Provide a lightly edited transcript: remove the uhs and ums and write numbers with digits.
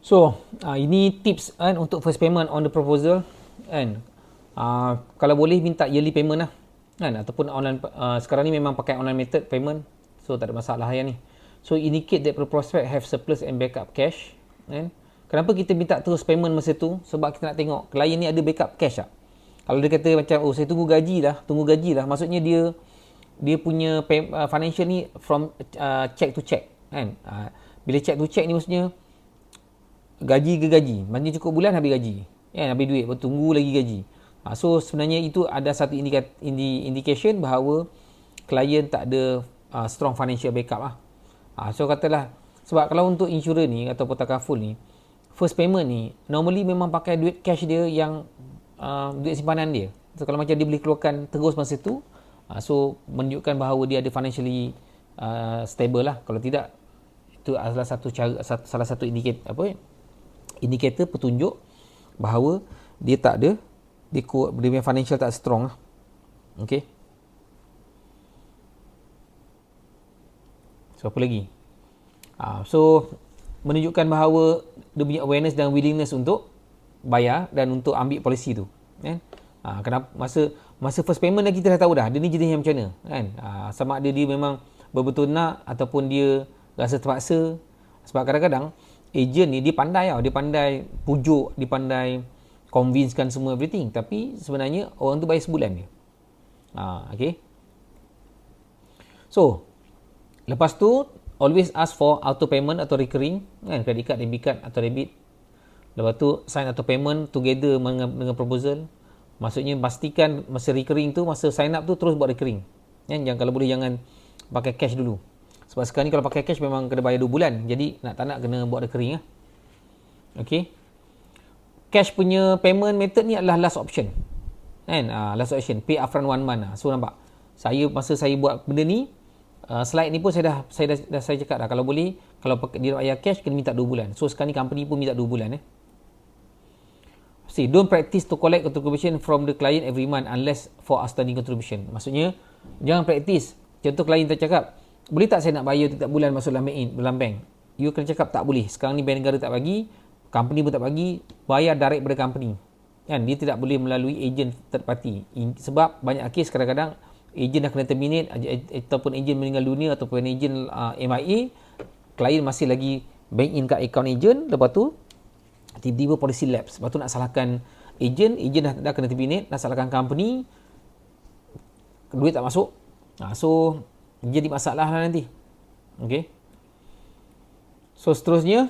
So ini tips kan untuk first payment on the proposal kan. Kalau boleh minta yearly payment lah kan, ataupun online. Sekarang ni memang pakai online method payment, so tak ada masalah yang ni. So indicate that the prospect have surplus and backup cash kan. Kenapa kita minta terus payment masa tu? Sebab kita nak tengok klien ni ada backup cash tak. Kalau dia kata macam saya tunggu gaji lah, maksudnya dia punya financial ni from check to check kan. Bila check to check ni maksudnya gaji ke gaji, maksudnya cukup bulan habis gaji kan, habis duit bertunggu lagi gaji. So sebenarnya itu ada satu indication bahawa klien tak ada strong financial backup lah. So katalah, sebab kalau untuk insurance ni ataupun takaful ni, first payment ni normally memang pakai duit cash dia yang duit simpanan dia. So kalau macam dia boleh keluarkan terus masa tu, so menunjukkan bahawa dia ada financially stable lah. Kalau tidak, itu adalah salah satu indikator petunjuk bahawa dia tak ada, dia punya financial tak strong lah. Okay. So apa lagi? So menunjukkan bahawa dia punya awareness dan willingness untuk bayar dan untuk ambil polisi tu kan. Kenapa masa first payment dah kita dah tahu dah dia ni jenis yang macam mana kan. Sama ada dia memang betul-betul nak ataupun dia rasa terpaksa. Sebab kadang-kadang agent ni dia pandai tau, dia pandai pujuk, dia pandai convincekan semua everything, tapi sebenarnya orang tu bayar sebulan dia. Okay. So lepas tu always ask for auto payment atau recurring kan, credit card, debit card atau debit. Lepas tu sign auto payment together dengan proposal. Maksudnya pastikan masa recurring tu, masa sign up tu terus buat recurring kan. Kalau boleh jangan pakai cash dulu. Sebab sekarang ni kalau pakai cash memang kena bayar 2 bulan. Jadi nak tak nak kena buat recurring lah. Okay. Cash punya payment method ni adalah last option kan. Last option, pay upfront 1 month. So nampak, masa saya buat benda ni, slide ni pun saya cakap dah, kalau boleh, kalau dia bayar cash kena minta 2 bulan. So sekarang ni company pun minta 2 bulan See, don't practice to collect contribution from the client every month unless for outstanding contribution. Maksudnya jangan practice. Contoh klien tercakap, boleh tak saya nak bayar setiap bulan masuk dalam bank? You kena cakap tak boleh. Sekarang ni bank negara tak bagi, company pun tak bagi, bayar direct pada company kan. Dia tidak boleh melalui agent third party. Sebab banyak kes kadang-kadang agent dah kena terminate ataupun agent meninggal dunia ataupun agent MIA, klien masih lagi bank in kat account agent, lepas tu tiba-tiba policy lapse. Lepas tu nak salahkan agent dah kena terminate, nak salahkan company, duit tak masuk. So jadi masalah lah nanti. Okay. So seterusnya